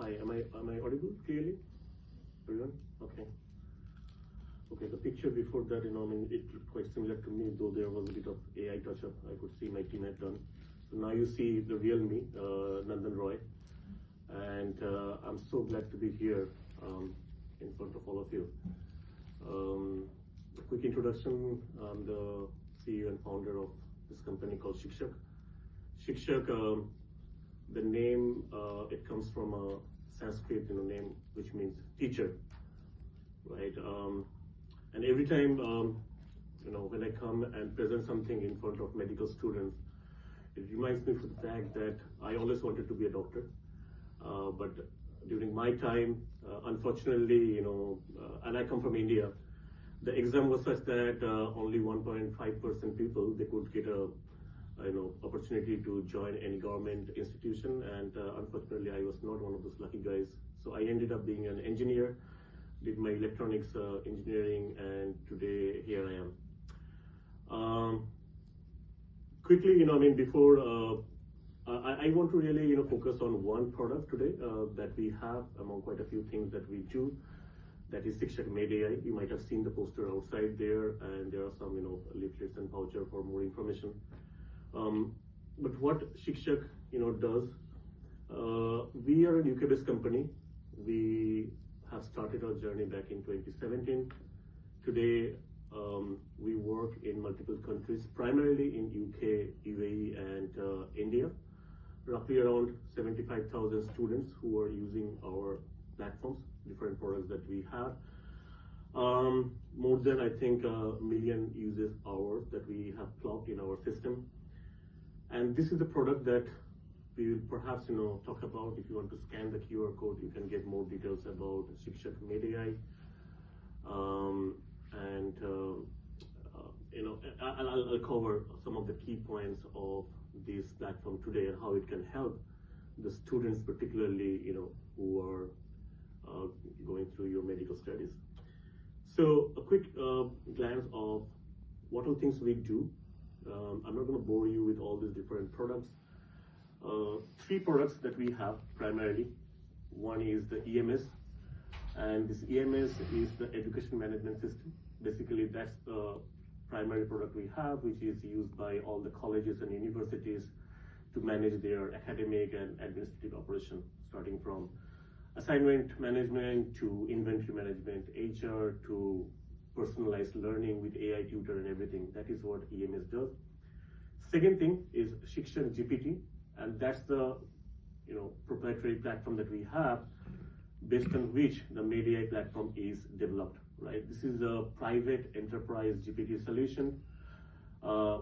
Hi, am I audible clearly? Everyone? Okay. Okay, the picture before that, I mean, it looked quite similar to me, though there was a bit of AI touch-up I could see my team had done. So now you see the real me, Nandan Roy, and I'm so glad to be here in front of all of you. A quick introduction, I'm the CEO and founder of this company called Shiksak. Shiksak, the name, it comes from a Sanskrit name, which means teacher, right? And every time, when I come and present something in front of medical students, it reminds me of the fact that I always wanted to be a doctor. But during my time, unfortunately, and I come from India, the exam was such that only 1.5% people, they could get a opportunity to join any government institution, and unfortunately I was not one of those lucky guys. So I ended up being an engineer, did my electronics engineering, and today here I am. Quickly, before I want to really focus on one product today that we have among quite a few things that we do. That is Shiksak Made AI. You might have seen the poster outside there, and there are some leaflets and voucher for more information. But what Shiksak does, we are a UK-based company. We have started our journey back in 2017. Today, we work in multiple countries, primarily in UK, UAE, and India. Roughly around 75,000 students who are using our platforms, different products that we have. More than, I think, 1 million users hours that we have clocked in our system. And this is the product that we will perhaps talk about. If you want to scan the QR code, you can get more details about Shiksak Made AI. I'll cover some of the key points of this platform today and how it can help the students, particularly who are going through your medical studies. So a quick glance of what all things we do. I'm not going to bore you with all these different products. 3 products that we have primarily. One is the EMS, and this EMS is the education management system. Basically, that's the primary product we have, which is used by all the colleges and universities to manage their academic and administrative operation, starting from assignment management to inventory management, HR to personalized learning with AI tutor and everything. That is what EMS does. Second thing is Shiksak GPT, and that's the proprietary platform that we have, based on which the Made AI platform is developed. Right? This is a private enterprise GPT solution.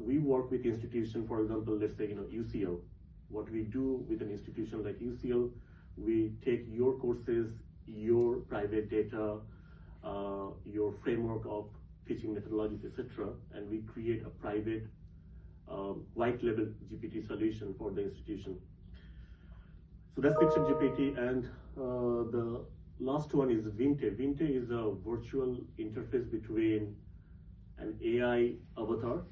We work with institutions, for example, let's say UCL. What we do with an institution like UCL, we take your courses, your private data, your framework of teaching methodologies, etc., and we create a private white label GPT solution for the institution. So that's Shiksak GPT, and the last one is Vinte. Vinte is a virtual interface between an AI avatar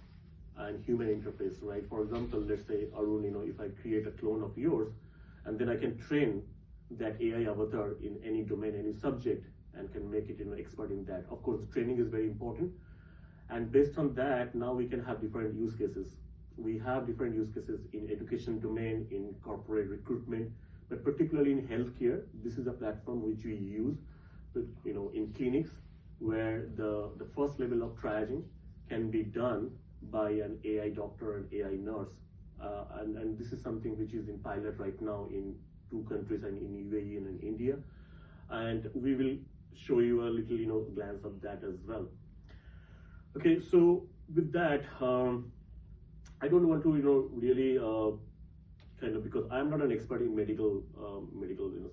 and human interface, right? For example, let's say Arun, if I create a clone of yours, and then I can train that AI avatar in any domain, any subject, and can make it expert in that. Of course, training is very important, and based on that, now we can have different use cases. We have different use cases in education domain, in corporate recruitment, but particularly in healthcare. This is a platform which we use, in clinics, where the first level of triaging can be done by an AI doctor and AI nurse, and this is something which is in pilot right now in 2 countries, and in UAE and in India, and we will show you a little glance of that as well. Okay, so with that, I don't want to really because I'm not an expert in medical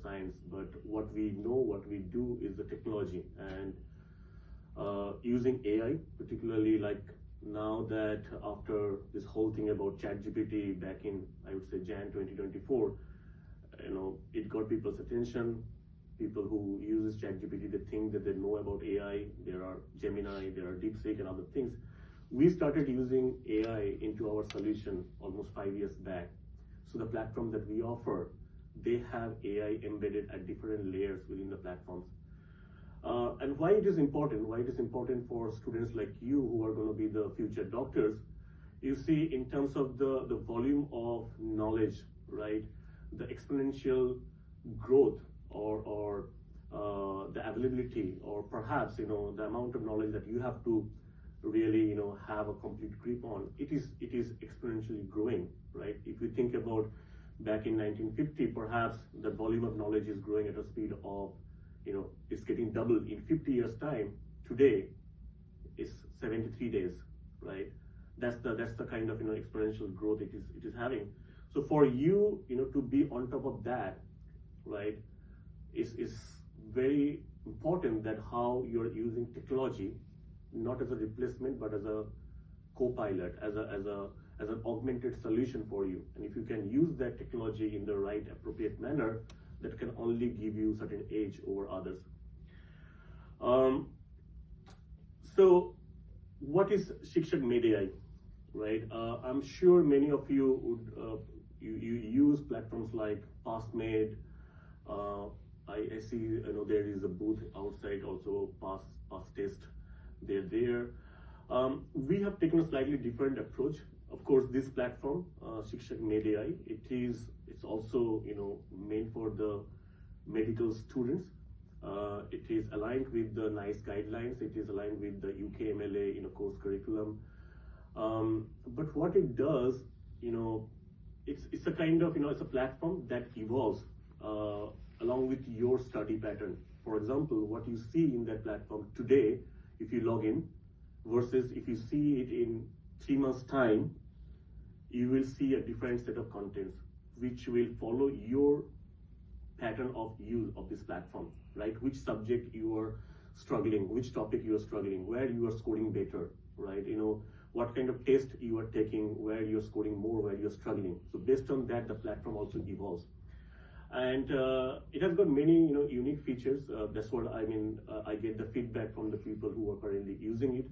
science, but what we know, what we do is the technology, and using AI, particularly like now that after this whole thing about ChatGPT back in, I would say, Jan 2024, it got people's attention. People who use ChatGPT, they think that they know about AI. There are Gemini, there are DeepSeek and other things. We started using AI into our solution almost 5 years back. So the platform that we offer, they have AI embedded at different layers within the platforms. And why it is important? Why it is important for students like you who are going to be the future doctors? You see, in terms of the volume of knowledge, right? The exponential growth or the availability, or perhaps, the amount of knowledge that you have to really, have a complete grip on, it is exponentially growing, right? If you think about back in 1950, perhaps the volume of knowledge is growing at a speed of, it's getting double in 50 years time. Today, it's 73 days, right? That's the kind of, exponential growth it is having. So for you, to be on top of that, right, is very important that how you're using technology, not as a replacement, but as a co-pilot, as an augmented solution for you. And if you can use that technology in the right, appropriate manner, that can only give you certain edge over others. So what is Shiksak MedAI, right? I'm sure many of you would you use platforms like PassMed. I see, there is a booth outside also, Pass Test. They're there. We have taken a slightly different approach. Of course, this platform, Shiksak MedAI, it's also, meant for the medical students. It is aligned with the NICE guidelines. It is aligned with the UKMLA, course curriculum. But what it does, it's a kind of, it's a platform that evolves along with your study pattern. For example, what you see in that platform today, if you log in, versus if you see it in 3 months' time, you will see a different set of contents, which will follow your pattern of use of this platform, right? Which subject you are struggling, which topic you are struggling, where you are scoring better, right? What kind of test you are taking, where you're scoring more, where you're struggling. So based on that, the platform also evolves. And it has got many, unique features. That's what I mean. I get the feedback from the people who are currently using it.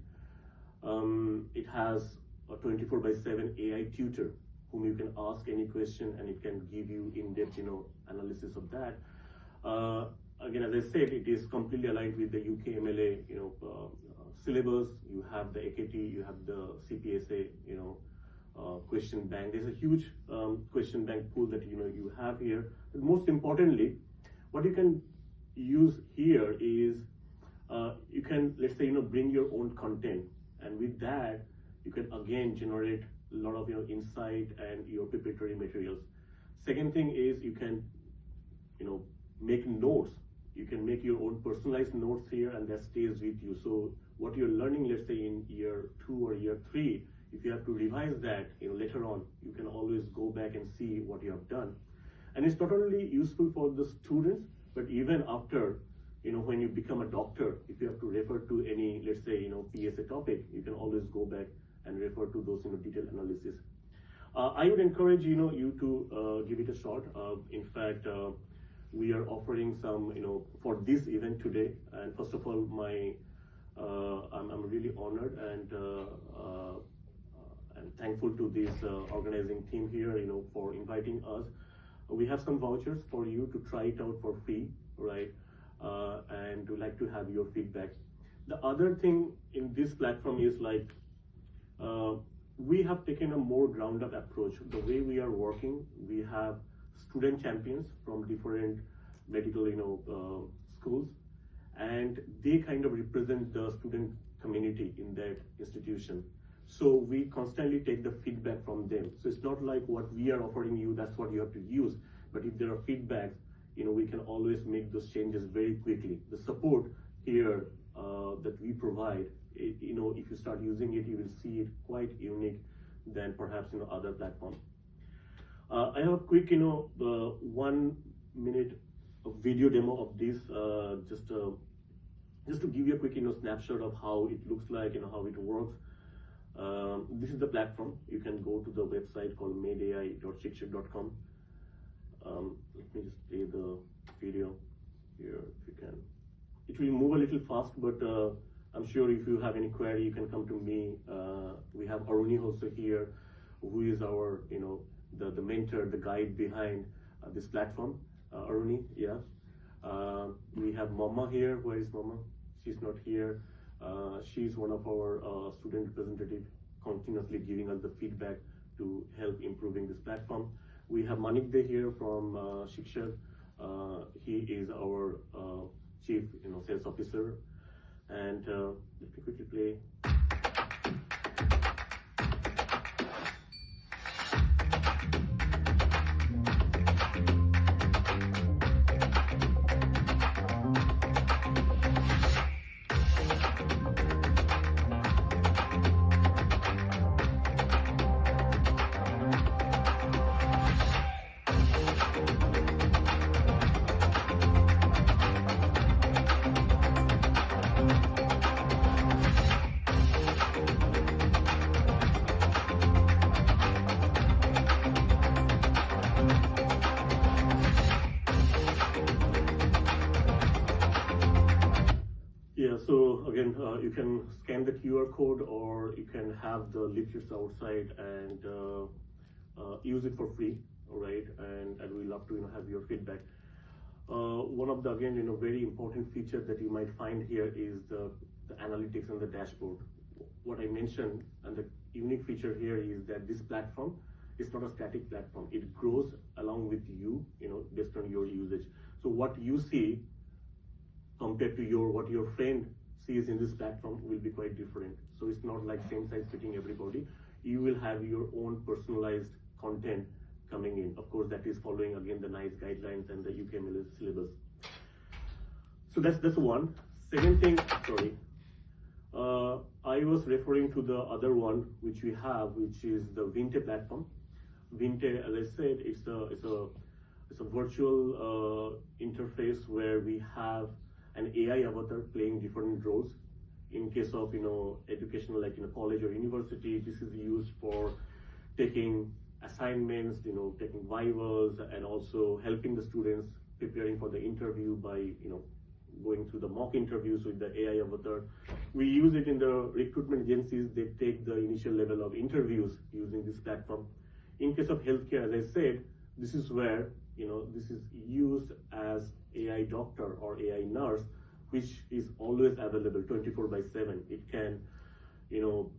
It has a 24/7 AI tutor whom you can ask any question, and it can give you in-depth, analysis of that. Again, as I said, it is completely aligned with the UKMLA, syllabus. You have the AKT, you have the CPSA, question bank. There's a huge question bank pool that you have here. But most importantly, what you can use here is you can, let's say, bring your own content, and with that you can again generate a lot of insight and your preparatory materials. Second thing is you can make notes. You can make your own personalized notes here, and that stays with you. So what you're learning, let's say in year 2 or year 3, if you have to revise that later on, you can always go back and see what you have done. And it's not only useful for the students, but even after, when you become a doctor, if you have to refer to any, let's say, PSA topic, you can always go back and refer to those detailed analysis. I would encourage you to give it a shot. In fact, we are offering some for this event today. And first of all, I'm really honored and thankful to this organizing team here, for inviting us. We have some vouchers for you to try it out for free, right? And we'd like to have your feedback. The other thing in this platform is like, we have taken a more ground-up approach. The way we are working, we have student champions from different medical, schools, and they kind of represent the student community in that institution. So we constantly take the feedback from them. So it's not like what we are offering you, that's what you have to use. But if there are feedbacks, we can always make those changes very quickly. The support here that we provide, if you start using it, you will see it quite unique than perhaps other platforms. I have a quick 1 minute video demo of this, just to give you a quick snapshot of how it looks like, how it works. This is the platform. You can go to the website called medai.shiksak.com. Let me just play the video here if you can. It will move a little fast, but I'm sure if you have any query, you can come to me. We have Aruni also here, who is our, the mentor, the guide behind this platform. Aruni, yeah. We have Mama here. Where is Mama? She's not here. She's one of our student representatives, continuously giving us the feedback to help improving this platform. We have Manik De here from Shiksak. He is our chief, sales officer. And let me quickly play. Yeah, so again, you can scan the QR code, or you can have the leaflets outside and use it for free, all right? And we love to have your feedback. One of the, again, very important feature that you might find here is the analytics and the dashboard. What I mentioned, and the unique feature here is that this platform is not a static platform. It grows along with you, based on your usage. So what you see compared to what your friend sees in this platform will be quite different. So it's not like same size fitting everybody. You will have your own personalized content coming in. Of course, that is following again the NICE guidelines and the UKMLA syllabus. So that's one. Second thing, sorry. I was referring to the other one which we have, which is the Vinte platform. Vinte, as I said, it's a virtual interface where we have an AI avatar playing different roles. In case of educational, like in a college or university, this is used for taking assignments, taking vivas, and also helping the students preparing for the interview by going through the mock interviews with the AI avatar. We use it in the recruitment agencies. They take the initial level of interviews using this platform. In case of healthcare, as I said, this is where this is used as AI doctor or AI nurse, which is always available 24/7. It can,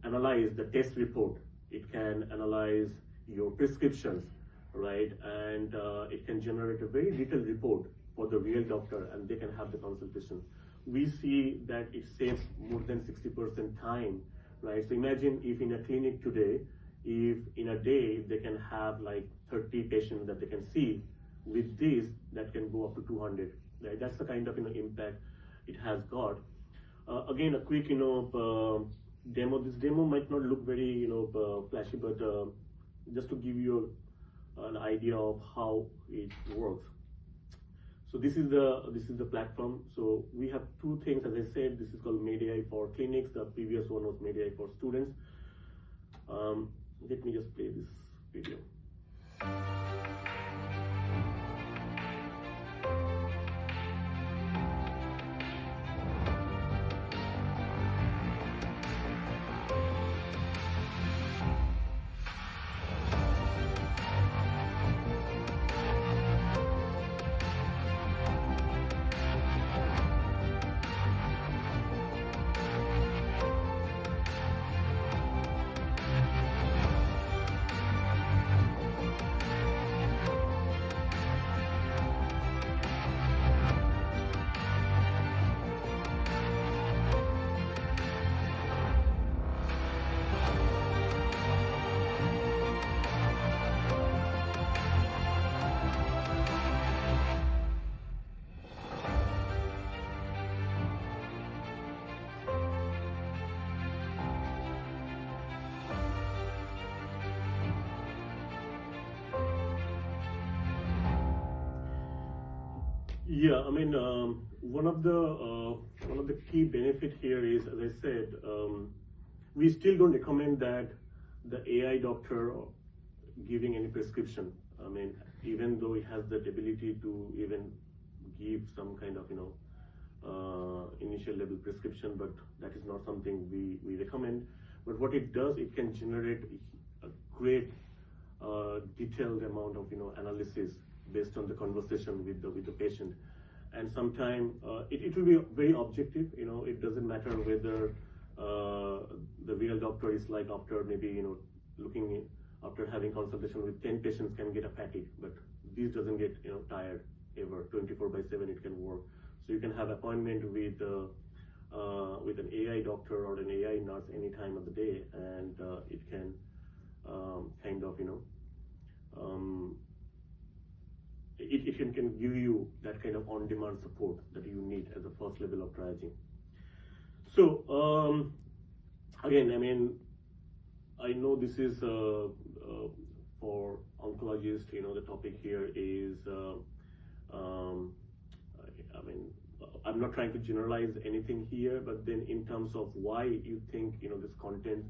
analyze the test report. It can analyze your prescriptions, right? And it can generate a very detailed report for the real doctor, and they can have the consultation. We see that it saves more than 60% time, right? So imagine if in a clinic today, if in a day they can have like 30 patients that they can see, with this, that can go up to 200, right? That's the kind of impact it has got. Again, a quick demo. This demo might not look very flashy, but just to give you an idea of how it works. So this is the platform. So we have two things, as I said. This is called MedAI for clinics. The previous one was MedAI for students. Let me just play this video. Yeah, I mean, one of the key benefit here is, as I said, we still don't recommend that the AI doctor giving any prescription. I mean, even though it has that ability to even give some kind of initial level prescription, but that is not something we recommend. But what it does, it can generate a great detailed amount of analysis based on the conversation with the patient. And sometimes it will be very objective. It doesn't matter whether the real doctor is like after maybe after having consultation with 10 patients can get a fatigue, but this doesn't get tired ever. 24/7 it can work. So you can have appointment with an AI doctor or an AI nurse any time of the day, and it can kind of it can give you that kind of on-demand support that you need as a first level of triaging. So again, I know this is for oncologists. The topic here is I'm not trying to generalize anything here, but then in terms of why you think this content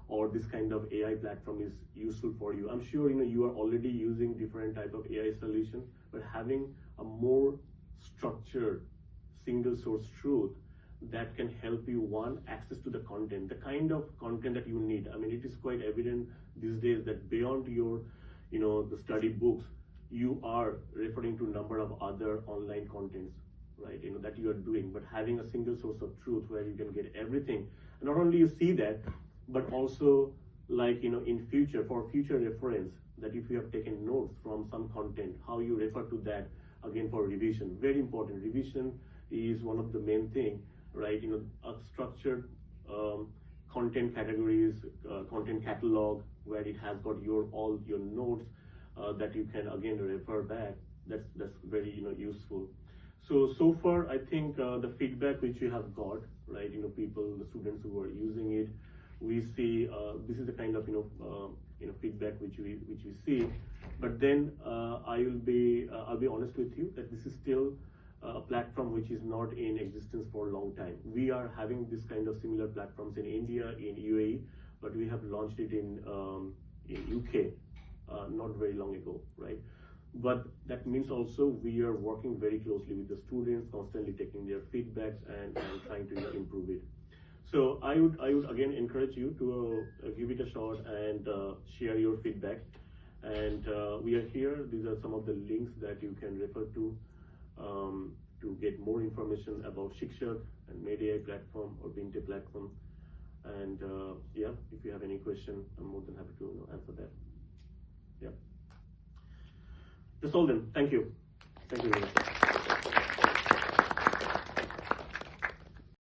or this kind of AI platform is useful for you. I'm sure you are already using different type of AI solution, but having a more structured single source truth that can help you, one, access to the content, the kind of content that you need. It is quite evident these days that beyond your the study books, you are referring to a number of other online contents, right, that you are doing, but having a single source of truth where you can get everything. And not only you see that, but also in future, for future reference, that if you have taken notes from some content, how you refer to that again for revision. Very important. Revision is one of the main thing, right? A structured content categories, content catalog, where it has got all your notes that you can again refer back. That's very useful. So far, I think the feedback which you have got, right? People, the students who are using it, we see this is the kind of feedback which we see. But then I'll be honest with you that this is still a platform which is not in existence for a long time. We are having this kind of similar platforms in India, in UAE, but we have launched it in UK not very long ago, right? But that means also we are working very closely with the students, constantly taking their feedbacks and trying to improve it. So I would again encourage you to give it a shot and share your feedback. And we are here. These are some of the links that you can refer to get more information about Shiksak and MedAI platform or Binte platform. And yeah, if you have any question, I'm more than happy to answer that. Yeah. That's all then. Thank you. Thank you very much.